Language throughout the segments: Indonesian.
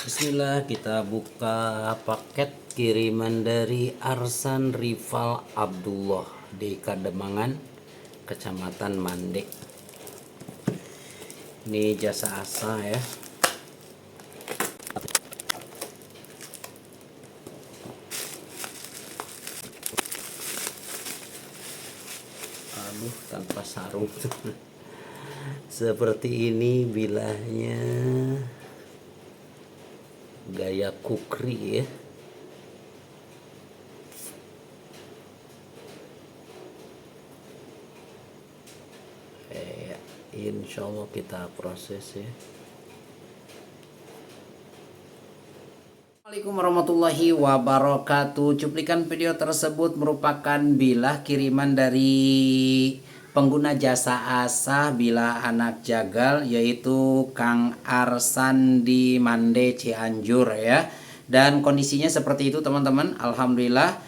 Bismillah, kita buka paket kiriman dari Arsan Rival Abdullah di Kademangan, Kecamatan Mandek. Ini jasa asa ya. Aduh, tanpa sarung. Seperti ini bilahnya. Gaya kukri ya. Insya Allah kita proses ya. Assalamualaikum warahmatullahi wabarakatuh. Cuplikan video tersebut merupakan bilah kiriman dari pengguna jasa asa bilah anak jagal, yaitu Kang Arsan di Mande Cianjur ya. Dan kondisinya seperti itu teman-teman. Alhamdulillah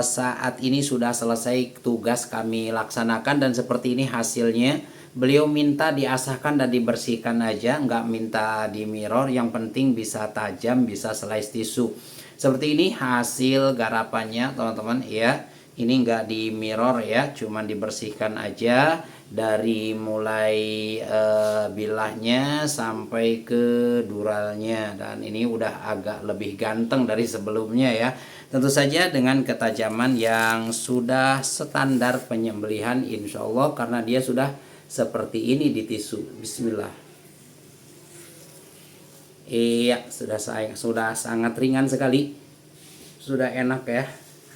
saat ini sudah selesai tugas kami laksanakan dan seperti ini hasilnya. Beliau minta diasahkan dan dibersihkan aja, nggak minta di mirror. Yang penting bisa tajam, bisa slice tisu. Seperti ini hasil garapannya teman-teman ya. Ini nggak di mirror ya, cuman dibersihkan aja dari mulai bilahnya sampai ke duralnya. Dan ini udah agak lebih ganteng dari sebelumnya ya. Tentu saja dengan ketajaman yang sudah standar penyembelihan insya Allah, karena dia sudah seperti ini di tisu. Bismillah. Iya, sudah sangat ringan sekali. Sudah enak ya.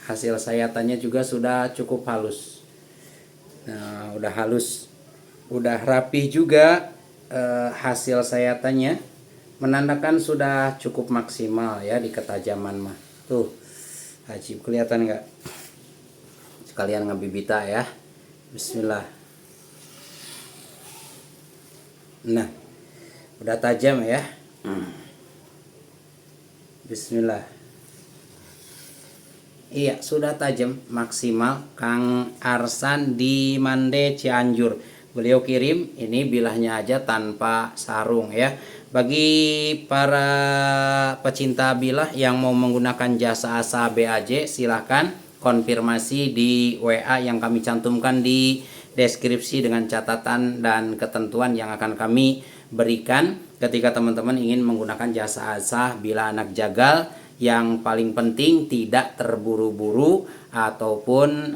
Hasil sayatannya juga sudah cukup halus. Nah, udah halus. Udah rapih juga hasil sayatannya. Menandakan sudah cukup maksimal ya di ketajaman mah. Tuh. Ajib, kelihatan nggak? Sekalian ngabibita ya. Bismillah. Nah, udah tajam ya. Bismillah. Iya, sudah tajam maksimal. Kang Arsan di Mande Cianjur. Beliau kirim ini bilahnya aja tanpa sarung ya. Bagi para pecinta bilah yang mau menggunakan jasa asa BAJ, silahkan konfirmasi di WA yang kami cantumkan di deskripsi dengan catatan dan ketentuan yang akan kami berikan ketika teman-teman ingin menggunakan jasa asa bilah anak jagal. Yang paling penting tidak terburu-buru ataupun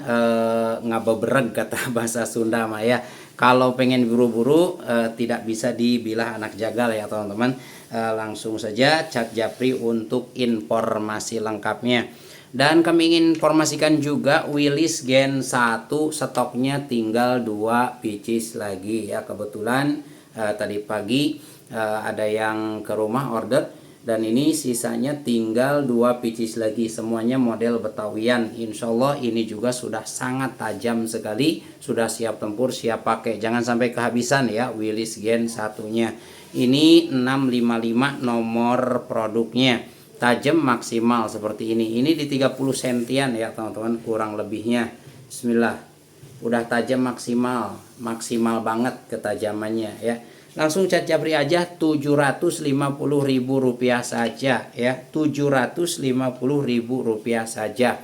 ngabebereg kata bahasa Sunda mah ya. Kalau pengen buru-buru tidak bisa dibilah anak jagal ya teman-teman. Langsung saja chat Japri untuk informasi lengkapnya. Dan kami ingin informasikan juga Willis Gen 1 stoknya tinggal 2 pieces lagi ya. Kebetulan tadi pagi ada yang ke rumah order, dan ini sisanya tinggal 2 pieces lagi. Semuanya model Betawian. Insya Allah ini juga sudah sangat tajam sekali. Sudah siap tempur, siap pakai. Jangan sampai kehabisan ya Willis Gen 1-nya. Ini 655 nomor produknya. Tajam maksimal seperti ini. Ini di 30 sentian ya teman-teman, kurang lebihnya. Bismillah. Udah tajam maksimal. Maksimal banget ketajamannya ya. Langsung chat Japri aja, Rp750.000 saja ya. Rp750.000 saja.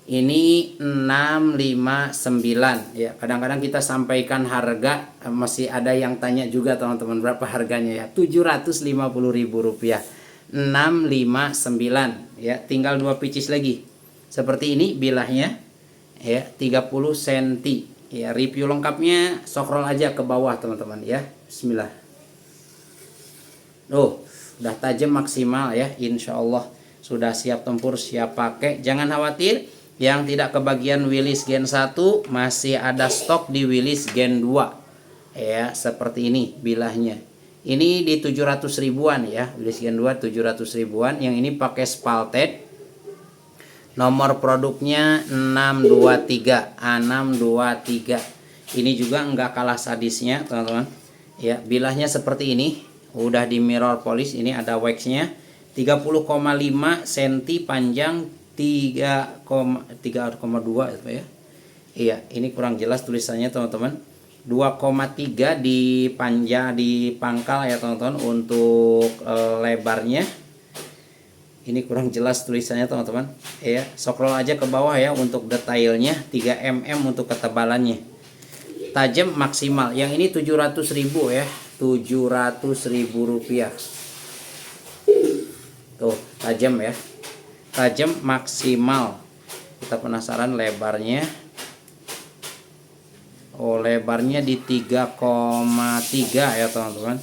Ini 659 ya. Kadang-kadang kita sampaikan harga, masih ada yang tanya juga teman-teman berapa harganya ya. Rp750.000. 659 ya. Tinggal 2 pieces lagi. Seperti ini bilahnya ya, 30 cm ya. Review lengkapnya scroll aja ke bawah teman-teman ya. Bismillah. Udah tajam maksimal ya. Insya Allah sudah siap tempur, siap pakai. Jangan khawatir yang tidak kebagian Willis Gen 1, masih ada stok di Willis Gen 2 ya. Seperti ini bilahnya. Ini di 700 ribuan ya. Willis Gen 2 700 ribuan. Yang ini pakai spalted. Nomor produknya 623 A623. Ini juga enggak kalah sadisnya teman-teman ya. Bilahnya seperti ini. Udah di mirror polish. Ini ada waxnya. 30,5 cm panjang, 3,2 ya. Iya, ini kurang jelas tulisannya teman-teman. 2,3 di pangkal ya teman-teman untuk lebarnya. Ini kurang jelas tulisannya teman-teman ya. Scroll aja ke bawah ya untuk detailnya. 3 mm untuk ketebalannya. Tajam maksimal. Yang ini 700.000 ya. 700.000 rupiah. Tuh tajam ya. Tajam maksimal. Kita penasaran lebarnya. Oh, lebarnya di 3,3 ya teman-teman.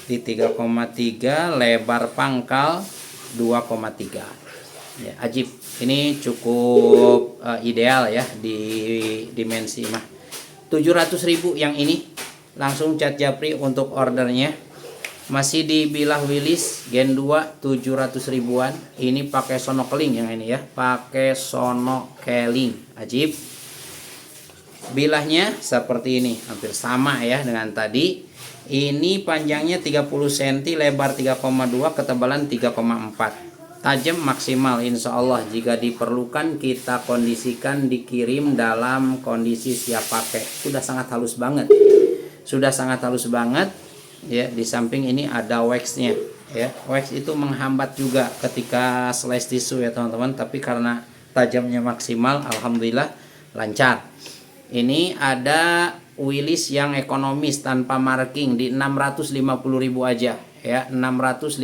Di 3,3, lebar pangkal 2,3. Ya, ajib. Ini cukup ideal ya di dimensi mah. 700.000 yang ini. Langsung chat Japri untuk ordernya. Masih di bilah Willis Gen 2 700 ribuan. Ini pakai sonokeling yang ini ya. Pakai sonokeling. Ajib. Bilahnya seperti ini, hampir sama ya dengan tadi. Ini panjangnya 30 cm, lebar 3,2, ketebalan 3,4. Tajam maksimal insya Allah. Jika diperlukan kita kondisikan, dikirim dalam kondisi siap pakai. Sudah sangat halus banget. Sudah sangat halus banget ya. Di samping ini ada waxnya ya. Wax itu menghambat juga ketika slice tisu ya teman-teman. Tapi karena tajamnya maksimal, alhamdulillah lancar. Ini ada Willis yang ekonomis tanpa marking di 650.000 aja ya, 650.000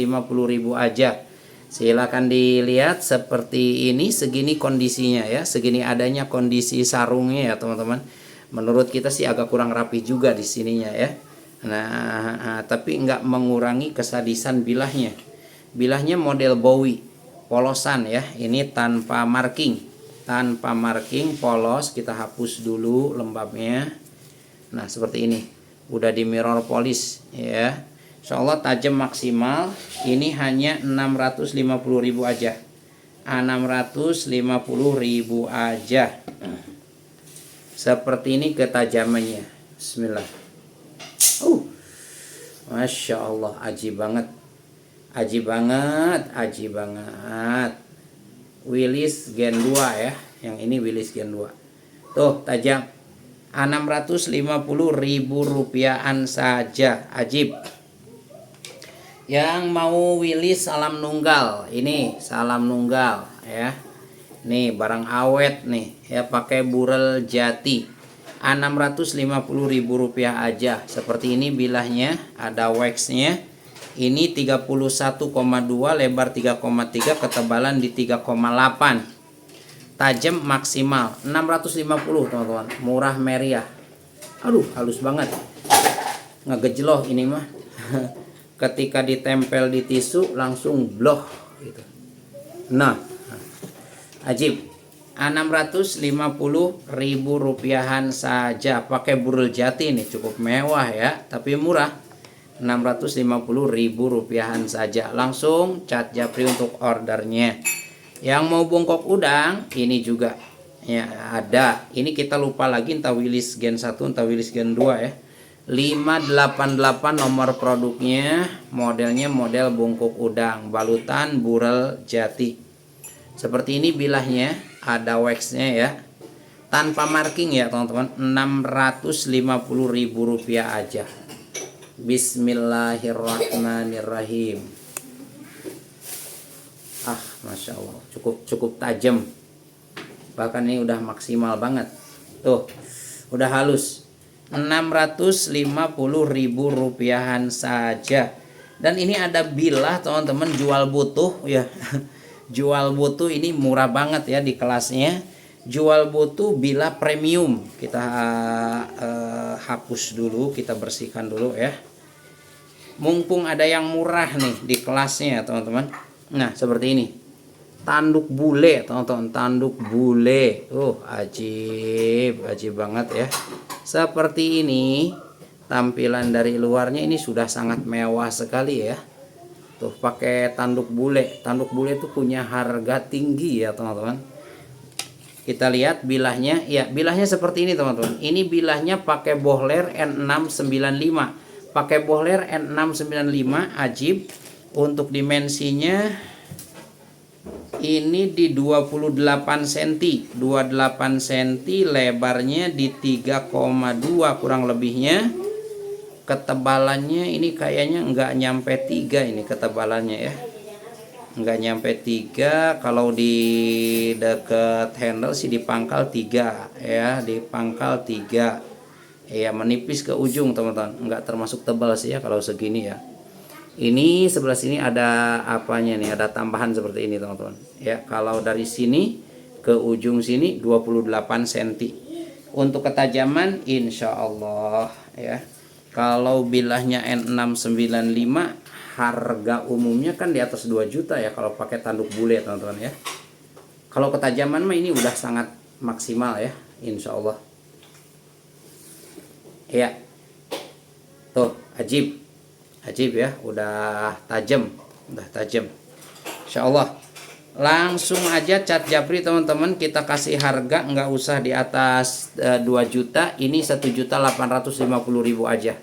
aja. Silakan dilihat seperti ini, segini kondisinya ya, segini adanya kondisi sarungnya ya teman-teman. Menurut kita sih agak kurang rapi juga di sininya ya. Nah, tapi nggak mengurangi kesadisan bilahnya. Bilahnya model Bowie, polosan ya. Ini tanpa marking. Tanpa marking, polos. Kita hapus dulu lembabnya. Nah seperti ini, udah di mirror polish ya. Insya Allah tajam maksimal. Ini hanya 650.000 aja. 650.000 aja. Seperti ini ketajamannya. Bismillah. Masya Allah, aji banget. Aji banget, aji banget. Willis Gen 2 ya. Yang ini Willis Gen 2. Tuh tajam. 650.000 rupiahan saja. Ajib. Yang mau Willis salam nunggal. Ini salam nunggal ya. Nih barang awet nih ya, pakai burel jati. 650.000 rupiah aja. Seperti ini bilahnya, ada waxnya. Ini 31,2, lebar 3,3, ketebalan di 3,8. Tajam maksimal 650 teman-teman. Murah meriah. Aduh, halus banget. Ngegejloh ini mah. Ketika ditempel di tisu langsung bloh gitu. Nah, ajib. 650.000 rupiahan saja. Pakai burel jati nih, cukup mewah ya, tapi murah. 650.000 rupiahan saja. Langsung chat Japri untuk ordernya. Yang mau bongkok udang ini juga ya ada. Ini kita lupa lagi entah Willis Gen 1 entah Willis Gen 2 ya. 588 nomor produknya. Modelnya model bongkok udang, balutan burel jati. Seperti ini bilahnya, ada waxnya ya. Tanpa marking ya teman-teman. 650.000 rupiah aja. Bismillahirrahmanirrahim. Masya Allah, cukup tajam. Bahkan ini udah maksimal banget. Tuh, udah halus. 650.000 rupiahan saja. Dan ini ada bilah teman-teman, jual butuh ya. Jual butuh ini murah banget ya di kelasnya. Jual butuh bilah premium. Kita hapus dulu, kita bersihkan dulu ya. Mumpung ada yang murah nih di kelasnya teman-teman. Nah seperti ini. Tanduk bule teman-teman, tanduk bule. Ajib, ajib banget ya. Seperti ini. Tampilan dari luarnya ini sudah sangat mewah sekali ya. Tuh pakai tanduk bule. Tanduk bule itu punya harga tinggi ya teman-teman. Kita lihat bilahnya. Ya, bilahnya seperti ini teman-teman. Ini bilahnya pakai bohler N695. Pakai bohler N695 ajib. Untuk dimensinya ini di 28 cm. 28 cm, lebarnya di 3,2 kurang lebihnya. ketebalannya ini kayaknya nggak nyampe 3 ini ketebalannya ya, nggak nyampe 3. Kalau di deket handle sih di pangkal 3 ya, di pangkal 3 ya, menipis ke ujung teman-teman, nggak termasuk tebal sih ya kalau segini ya. Ini sebelah sini ada apanya nih, ada tambahan seperti ini teman-teman ya. Kalau dari sini ke ujung sini 28 cm. Untuk ketajaman insya Allah ya, kalau bilahnya N695 harga umumnya kan di atas 2 juta ya kalau pakai tanduk bule teman-teman ya. Kalau ketajaman mah ini udah sangat maksimal ya, insya Allah ya. Tuh ajib ya, udah tajam insya Allah. Langsung aja cat japri teman-teman, kita kasih harga nggak usah di atas 2 juta, ini 1.850.000 aja.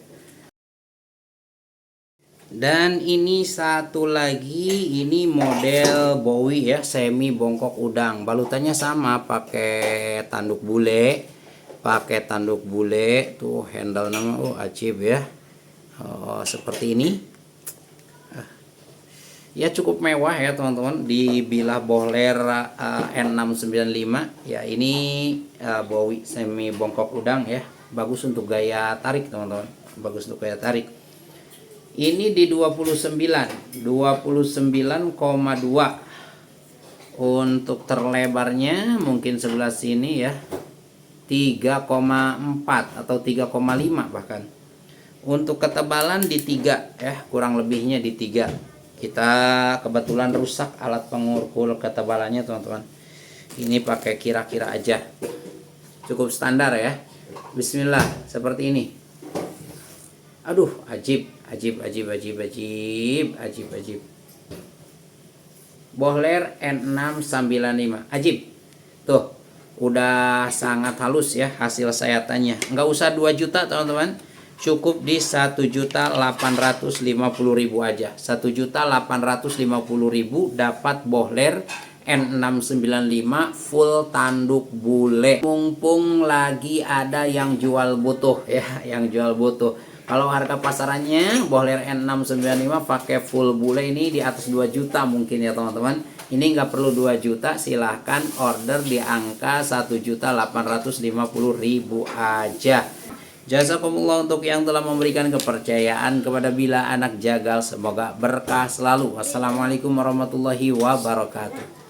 Dan ini satu lagi, ini model Bowie ya, semi bongkok udang, balutannya sama pakai tanduk bule, tuh handle nama ajib ya. Seperti ini ya, cukup mewah ya teman-teman, di bilah bohler N695 ya. Ini Bowie semi bongkok udang ya, bagus untuk gaya tarik teman-teman, ini di 29,2. Untuk terlebarnya mungkin sebelah sini ya 3,4 atau 3,5 bahkan. Untuk ketebalan di 3 ya, kurang lebihnya di 3. Kita kebetulan rusak alat pengukur ketebalannya teman-teman. Ini pakai kira-kira aja, cukup standar ya. Bismillah, seperti ini. Aduh, ajib. Bohler N695 ajib. Tuh, udah sangat halus ya hasil sayatannya. Nggak usah 2 juta teman-teman, cukup di 1.850.000 aja. 1.850.000 dapat bohler N695 full tanduk bule. Mumpung lagi ada yang jual butuh ya, Kalau harga pasarannya bohler N695 pakai full bule ini di atas 2 juta mungkin ya teman-teman. Ini nggak perlu 2 juta, silahkan order di angka 1.850.000 aja. Jazakumullah untuk yang telah memberikan kepercayaan kepada Bila Anak Jagal. Semoga berkah selalu. Wassalamualaikum warahmatullahi wabarakatuh.